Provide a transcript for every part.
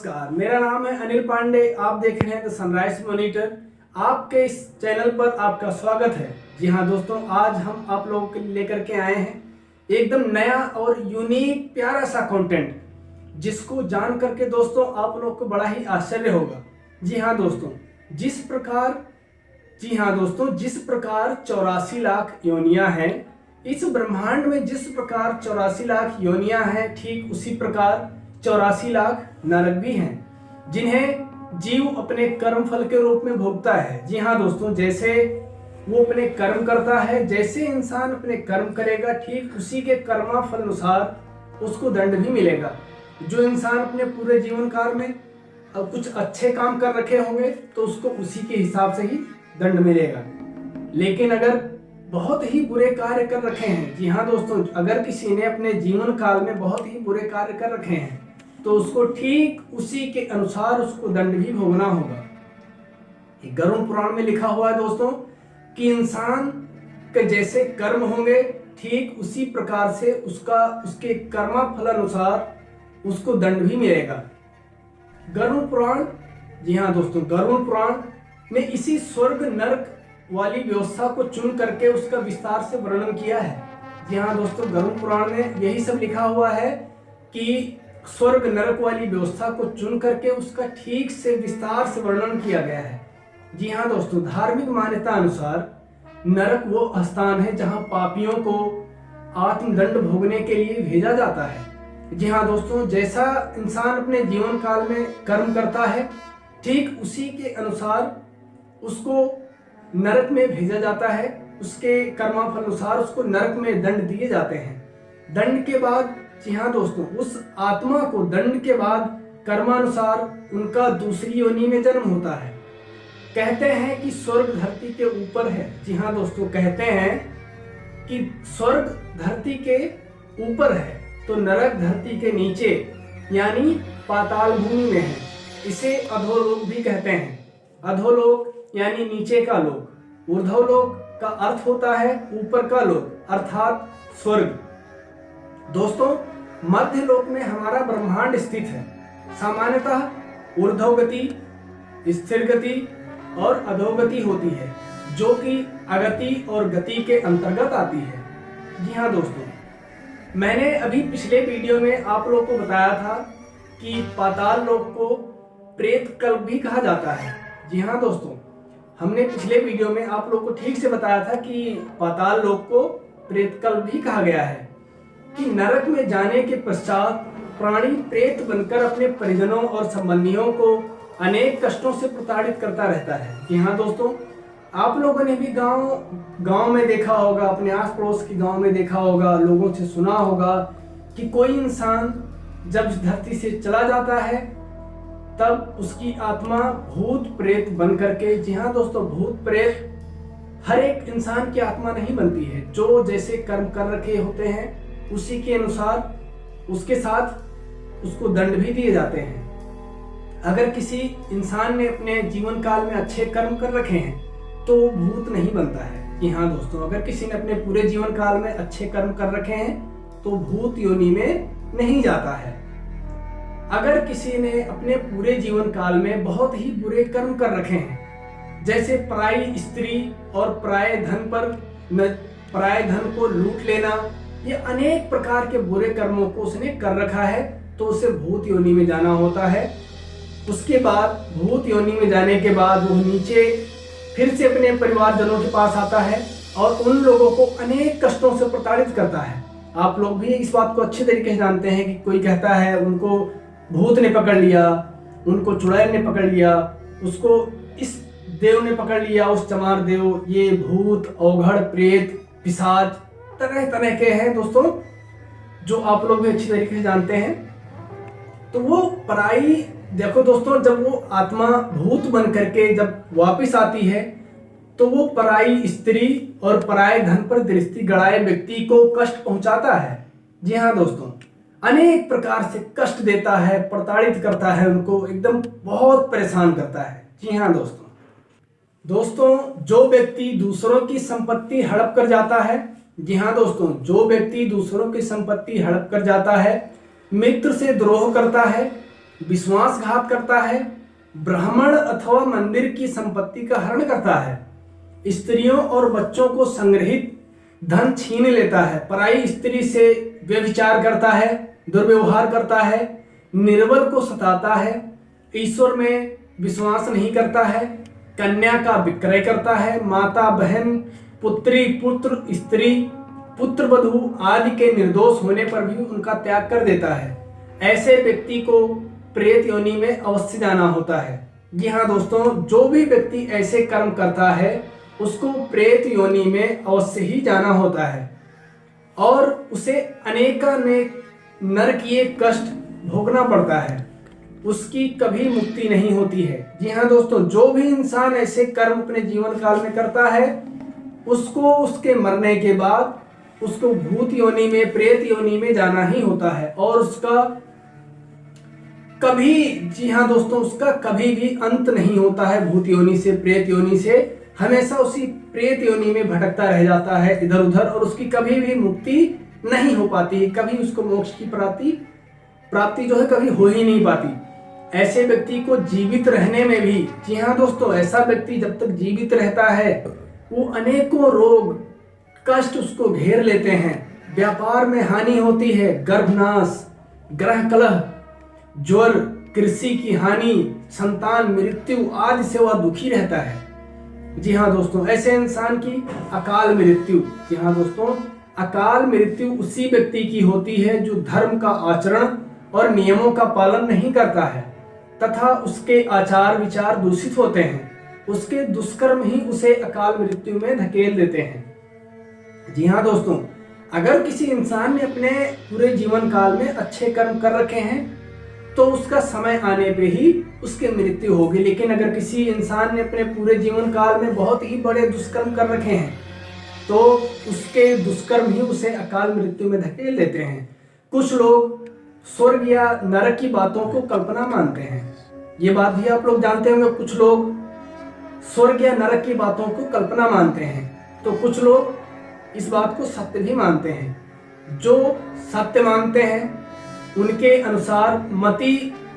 नमस्कार, मेरा नाम है अनिल पांडे। आप देख रहे हैं द सनराइज मॉनिटर। आपके इस चैनल पर आपका स्वागत है। जी हाँ दोस्तों, आज हम आप लोगों के लिए लेकर के आए हैं एकदम नया और यूनिक प्यारा सा कंटेंट, जिसको जान करके दोस्तों आप लोग को बड़ा ही आश्चर्य होगा। जी हाँ दोस्तों, जिस प्रकार 84 लाख योनियां हैं इस ब्रह्मांड में, जिस प्रकार 84 लाख योनियां हैं, ठीक उसी प्रकार 84 लाख नरक भी हैं, जिन्हें जीव अपने कर्म फल के रूप में भोगता है। जी हाँ दोस्तों, जैसे वो अपने कर्म करता है, जैसे इंसान अपने कर्म करेगा, ठीक उसी के कर्मा फल अनुसार उसको दंड भी मिलेगा। जो इंसान अपने पूरे जीवन काल में कुछ अच्छे काम कर रखे होंगे तो उसको उसी के हिसाब से ही दंड मिलेगा। लेकिन अगर बहुत ही बुरे कार्य कर रखे हैं, जी हाँ दोस्तों, अगर किसी ने अपने जीवन काल में बहुत ही बुरे कार्य कर रखे हैं तो उसको ठीक उसी के अनुसार उसको दंड भी भोगना होगा। गरुड़ पुराण में लिखा हुआ है दोस्तों कि इंसान के जैसे कर्म होंगे ठीक उसी प्रकार से उसके कर्मा फल अनुसार उसको दंड भी मिलेगा। गरुड़ पुराण, जी हाँ दोस्तों, गरुड़ पुराण में इसी स्वर्ग नरक वाली व्यवस्था को चुन करके उसका विस्तार से वर्णन किया है। जी हाँ दोस्तों, गरुड़ पुराण में यही सब लिखा हुआ है कि स्वर्ग नरक वाली व्यवस्था को चुन करके उसका ठीक से विस्तार से वर्णन किया गया है। जी हाँ दोस्तों, धार्मिक मान्यता अनुसार नरक वो स्थान है जहाँ पापियों को आत्मदंड भोगने के लिए भेजा जाता है। जी हाँ दोस्तों, जैसा इंसान अपने जीवन काल में कर्म करता है ठीक उसी के अनुसार उसको नरक में भेजा जाता है। उसके कर्माफल अनुसार उसको नरक में दंड दिए जाते हैं। दंड के बाद, जी हाँ दोस्तों, उस आत्मा को दंड के बाद कर्मानुसार उनका दूसरी योनि में जन्म होता है। कहते हैं कि स्वर्ग धरती के ऊपर है। जी हाँ दोस्तों, कहते हैं कि स्वर्ग धरती के ऊपर है तो नरक धरती के नीचे यानी पाताल भूमि में है। इसे अधोलोक भी कहते हैं। अधोलोक यानी नीचे का लोक। ऊर्ध्वलोक का अर्थ होता है ऊपर का लोक अर्थात स्वर्ग। दोस्तों, मध्य लोक में हमारा ब्रह्मांड स्थित है। सामान्यतः ऊर्ध्वगति, स्थिर गति और अधोगति होती है, जो कि अगति और गति के अंतर्गत आती है। जी हाँ दोस्तों, मैंने अभी पिछले वीडियो में आप लोग को बताया था कि पाताल लोक को प्रेत कल्प भी कहा जाता है। जी हाँ दोस्तों, हमने पिछले वीडियो में आप लोग को ठीक से बताया था कि पाताल लोक को प्रेत कल्प भी कहा गया है, कि नरक में जाने के पश्चात प्राणी प्रेत बनकर अपने परिजनों और संबंधियों को अनेक कष्टों से प्रताड़ित करता रहता है। जी हाँ दोस्तों, आप लोगों ने भी गांव में देखा होगा, अपने आस पड़ोस की गांव में देखा होगा, लोगों से सुना होगा कि कोई इंसान जब इस धरती से चला जाता है तब उसकी आत्मा भूत प्रेत बन करके, जी हाँ दोस्तों, भूत प्रेत हर एक इंसान की आत्मा नहीं बनती है। जो जैसे कर्म कर रखे होते हैं उसी के अनुसार उसके साथ उसको दंड भी दिए जाते हैं। अगर किसी इंसान ने अपने जीवन काल में अच्छे कर्म कर रखे हैं तो वो भूत नहीं बनता है। जी हाँ दोस्तों, अगर किसी ने अपने पूरे जीवन काल में अच्छे कर्म कर रखे हैं तो भूत योनि में नहीं जाता है। अगर किसी ने अपने पूरे जीवन काल में बहुत ही बुरे कर्म कर रखे हैं, जैसे पराई स्त्री और पराये धन को लूट लेना, ये अनेक प्रकार के बुरे कर्मों को उसने कर रखा है, तो उसे भूत योनि में जाना होता है। उसके बाद भूत योनि में जाने के बाद वो नीचे फिर से अपने परिवारजनों के पास आता है और उन लोगों को अनेक कष्टों से प्रताड़ित करता है। आप लोग भी इस बात को अच्छे तरीके से जानते हैं कि कोई कहता है उनको भूत ने पकड़ लिया, उनको चुड़ैल ने पकड़ लिया, उसको इस देव ने पकड़ लिया, उस चमार देव, ये भूत, औघड़, प्रेत, पिशाच तरह तरह के हैं दोस्तों, जो आप लोग भी अच्छी तरीके से जानते हैं। तो वो पराई, देखो दोस्तों, जब वो आत्मा भूत बन करके जब वापस आती है तो वो पराई स्त्री और पराये धन पर दृष्टि गड़ाए व्यक्ति को कष्ट पहुंचाता है। जी हाँ दोस्तों, अनेक प्रकार से कष्ट देता है, प्रताड़ित करता है, उनको एकदम बहुत परेशान करता है। जी हाँ दोस्तों, जो व्यक्ति दूसरों की संपत्ति हड़प कर जाता है, जी हाँ दोस्तों, जो व्यक्ति दूसरों की संपत्ति हड़प कर जाता है, मित्र से द्रोह करता है, विश्वासघात करता है, ब्राह्मण अथवा मंदिर की संपत्ति का हरण करता है, स्त्रियों और बच्चों को संग्रहित धन छीन लेता है, पराई स्त्री से व्यभिचार करता है, दुर्व्यवहार करता है, निर्बल को सताता है, ईश्वर में विश्वास नहीं करता है, कन्या का विक्रय करता है, माता बहन, पुत्री पुत्र, स्त्री पुत्र वधू आदि के निर्दोष होने पर भी उनका त्याग कर देता है। ऐसे व्यक्ति को प्रेत योनि में अवश्य जाना होता है। जी हाँ दोस्तों, जो भी व्यक्ति ऐसे कर्म करता है उसको प्रेत योनि में अवश्य ही जाना होता है और उसे अनेकानेक नरकीय कष्ट भोगना पड़ता है, उसकी कभी मुक्ति नहीं होती है। जी हाँ दोस्तों, जो भी इंसान ऐसे कर्म अपने जीवन काल में करता है उसको उसके मरने के बाद उसको भूत योनि में, प्रेत योनि में जाना ही होता है और उसका कभी, जी हाँ दोस्तों, उसका कभी भी अंत नहीं होता है। भूत योनि से, प्रेत योनि से हमेशा उसी प्रेत योनि में भटकता रह जाता है इधर उधर और उसकी कभी भी मुक्ति नहीं हो पाती है, कभी उसको मोक्ष की प्राप्ति जो है कभी हो ही नहीं पाती। ऐसे व्यक्ति को जीवित रहने में भी, जी हाँ दोस्तों, ऐसा व्यक्ति जब तक जीवित रहता है वो अनेकों रोग कष्ट उसको घेर लेते हैं, व्यापार में हानि होती है, गर्भनाश, ग्रह कलह, ज्वर, कृषि की हानि, संतान मृत्यु आदि से वह दुखी रहता है। जी हाँ दोस्तों, ऐसे इंसान की अकाल मृत्यु, जी हाँ दोस्तों, अकाल मृत्यु उसी व्यक्ति की होती है जो धर्म का आचरण और नियमों का पालन नहीं करता है तथा उसके आचार विचार दूषित होते हैं। उसके दुष्कर्म ही उसे अकाल मृत्यु में धकेल देते हैं। जी हाँ दोस्तों, अगर किसी इंसान ने अपने पूरे जीवन काल में अच्छे कर्म कर रखे हैं तो उसका समय आने पे ही उसकी मृत्यु होगी, लेकिन अगर किसी इंसान ने अपने पूरे जीवन काल में बहुत ही बड़े दुष्कर्म कर रखे हैं तो उसके दुष्कर्म ही उसे अकाल मृत्यु में धकेल देते हैं। कुछ लोग स्वर्ग या नरक की बातों को कल्पना मानते हैं, ये बात भी आप लोग जानते होंगे। कुछ लोग स्वर्ग या नरक की बातों को कल्पना मानते हैं तो कुछ लोग इस बात को सत्य भी मानते हैं। जो सत्य मानते हैं उनके अनुसार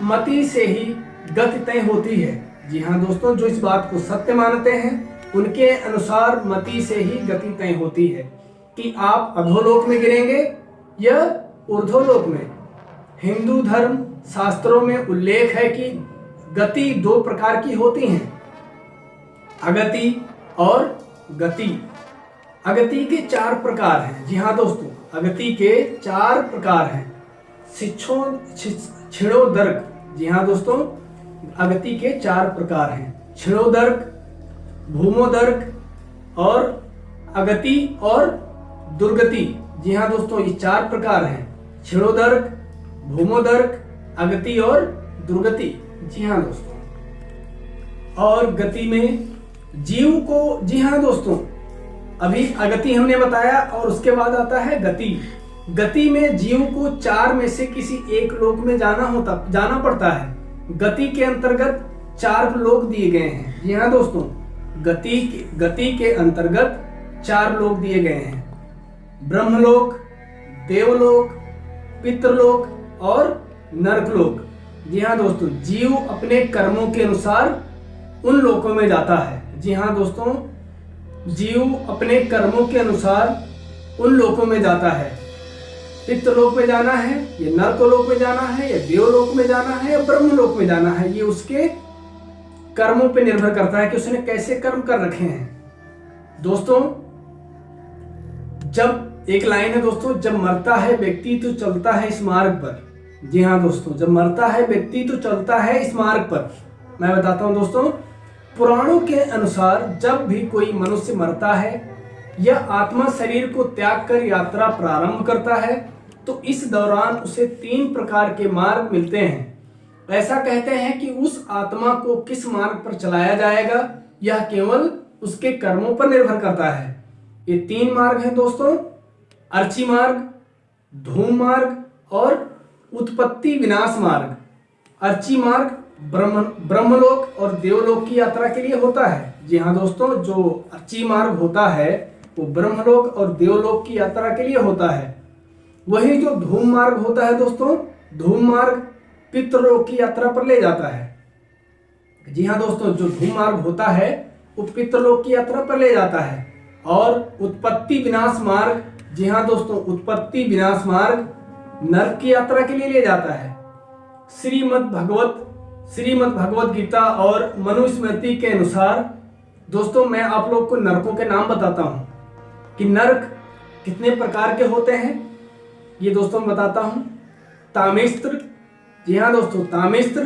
मति से ही गति तय होती है। जी हाँ दोस्तों, जो इस बात को सत्य मानते हैं उनके अनुसार मति से ही गति तय होती है कि आप अधोलोक में गिरेंगे या ऊर्ध्वलोक में। हिंदू धर्म शास्त्रों में उल्लेख है कि गति दो प्रकार की होती हैं, अगति और गति। अगति के 4 प्रकार हैं। जी हाँ दोस्तों, अगति के 4 प्रकार हैं। छिड़ोदर्क, जी हाँ दोस्तों, अगति के 4 प्रकार हैं। छिड़ोदर्क, भूमोदर्क और अगति और दुर्गति। जी हाँ दोस्तों, ये 4 प्रकार हैं, छिड़ोदर्क, भूमोदर्क, अगति और दुर्गति। जी हाँ दोस्तों, और गति में जीव को, जी हाँ दोस्तों, अभी अगति हमने बताया और उसके बाद आता है गति। गति में जीव को 4 में से किसी एक लोक में जाना पड़ता है। गति के अंतर्गत 4 लोक दिए गए हैं। जी हाँ दोस्तों, गति के अंतर्गत 4 लोक दिए गए हैं, ब्रह्मलोक, देवलोक, पितृलोक और नरकलोक। जी हाँ दोस्तों, जीव अपने कर्मों के अनुसार उन लोकों में जाता है। जी हाँ दोस्तों, जीव अपने कर्मों के अनुसार उन लोकों में जाता है। पितृलोक में जाना है या नरकलोक में जाना है या देवलोक में जाना है या ब्रह्मलोक में जाना है, ये उसके कर्मों पे निर्भर करता है कि उसने कैसे कर्म कर रखे हैं। दोस्तों, जब एक लाइन है दोस्तों, जब मरता है व्यक्ति तो चलता है इस मार्ग पर। जी हाँ दोस्तों, जब मरता है व्यक्ति तो चलता है इस मार्ग पर। मैं बताता हूं दोस्तों, पुराणों के अनुसार जब भी कोई मनुष्य मरता है या आत्मा शरीर को त्याग कर यात्रा प्रारंभ करता है तो इस दौरान उसे 3 प्रकार के मार्ग मिलते हैं। ऐसा कहते हैं कि उस आत्मा को किस मार्ग पर चलाया जाएगा यह केवल उसके कर्मों पर निर्भर करता है। ये 3 मार्ग हैं दोस्तों, अर्ची मार्ग, धूम मार्ग और उत्पत्ति विनाश मार्ग। अर्ची मार्ग ब्रह्मलोक और देवलोक की यात्रा के लिए होता है। जी हाँ दोस्तों, जो अर्ची मार्ग होता है वो ब्रह्मलोक और देवलोक की यात्रा के लिए होता है। वही जो धूम मार्ग होता है दोस्तों, धूम मार्ग पितृलोक की यात्रा पर ले जाता है। जी हाँ दोस्तों, जो धूम मार्ग होता है वो पितृलोक की यात्रा पर ले जाता है। और उत्पत्ति विनाश मार्ग, जी हाँ दोस्तों, उत्पत्ति विनाश मार्ग नरक की यात्रा के लिए ले जाता है। श्रीमद् भगवत गीता और मनुस्मृति के अनुसार दोस्तों मैं आप लोग को नरकों के नाम बताता हूँ कि नरक कितने प्रकार के होते हैं। ये दोस्तों मैं बताता हूँ। तामिस्त्र, जी हाँ दोस्तों, तामिस्त्र,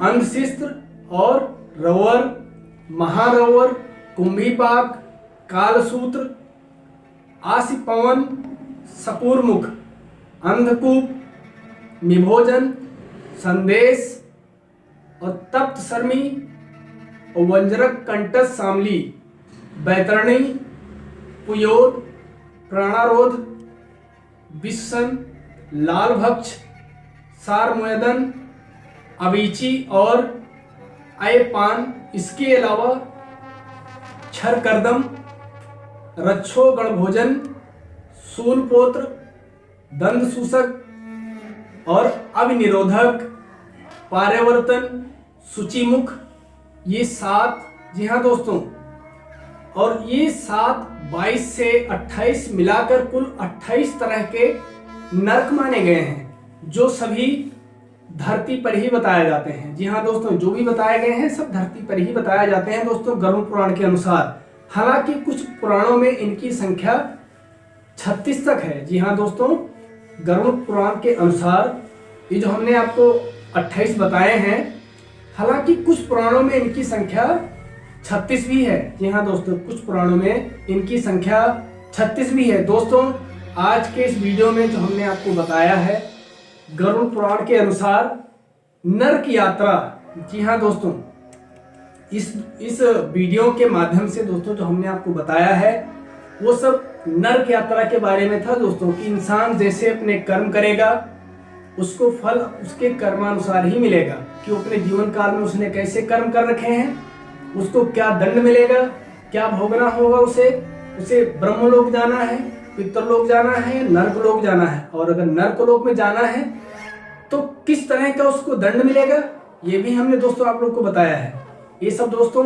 अंधशिस्त्र और रवर, महारवर, कुंभीपाक, कालसूत्र, आसिपवन, सपूर्मुख, अंधकूप, निभोजन, संदेश और तप्त शर्मी और वंजरक कंटस शामली, बैतरणी, पुयोद, प्राणारोध, विषण, लाल भक्ष, सारमुयदन, अवीची और अयपान। इसके अलावा क्षरकर्दम, रक्षो गणभोजन, शूलपोत्र, दंड सूसक और अविनिरोधक, पार्यवर्तन, सूचिमुख, ये 7, जी हाँ दोस्तों, और ये 7 22 से 28 मिलाकर कुल 28 तरह के नरक माने गए हैं, जो सभी धरती पर ही बताए जाते हैं। जी हाँ दोस्तों, जो भी बताए गए हैं सब धरती पर ही बताए जाते हैं दोस्तों, गरुड़ पुराण के अनुसार। हालांकि कुछ पुराणों में इनकी संख्या 36 तक है। जी हाँ दोस्तों, गरुड़ पुराण के अनुसार ये जो हमने आपको 28 बताए हैं, हालांकि कुछ पुराणों में इनकी संख्या 36 भी है। जी हाँ दोस्तों, कुछ पुराणों में इनकी संख्या 36 भी है। दोस्तों आज के इस वीडियो में जो हमने आपको बताया है गरुड़ पुराण के अनुसार नरक यात्रा, जी हाँ दोस्तों, इस वीडियो के माध्यम से दोस्तों जो हमने आपको बताया है वो सब नरक यात्रा के बारे में था दोस्तों, कि इंसान जैसे अपने कर्म करेगा उसको फल उसके कर्मानुसार ही मिलेगा, कि वो अपने जीवन काल में उसने कैसे कर्म कर रखे हैं, उसको क्या दंड मिलेगा, क्या भोगना होगा, उसे ब्रह्मलोक जाना है, पितृलोक जाना है, नरकलोक जाना है, और अगर नरकलोक में जाना है तो किस तरह का उसको दंड मिलेगा, ये भी हमने दोस्तों आप लोग को बताया है। ये सब दोस्तों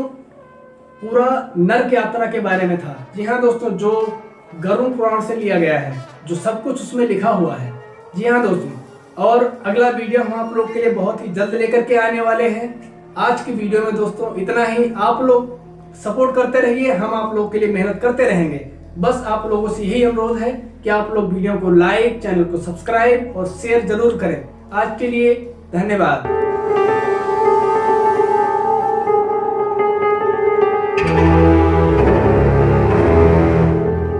पूरा नरक यात्रा के बारे में था। जी हाँ दोस्तों, जो गरुड़ पुराण से लिया गया है, जो सब कुछ उसमें लिखा हुआ है। जी हाँ दोस्तों, और अगला वीडियो हम आप लोग के लिए बहुत ही जल्द लेकर के आने वाले हैं। आज की वीडियो में दोस्तों इतना ही। आप लोग सपोर्ट करते रहिए, हम आप लोग के लिए मेहनत करते रहेंगे। बस आप लोगों से यही अनुरोध है कि आप लोग वीडियो को लाइक, चैनल को सब्सक्राइब और शेयर जरूर करें। आज के लिए धन्यवाद।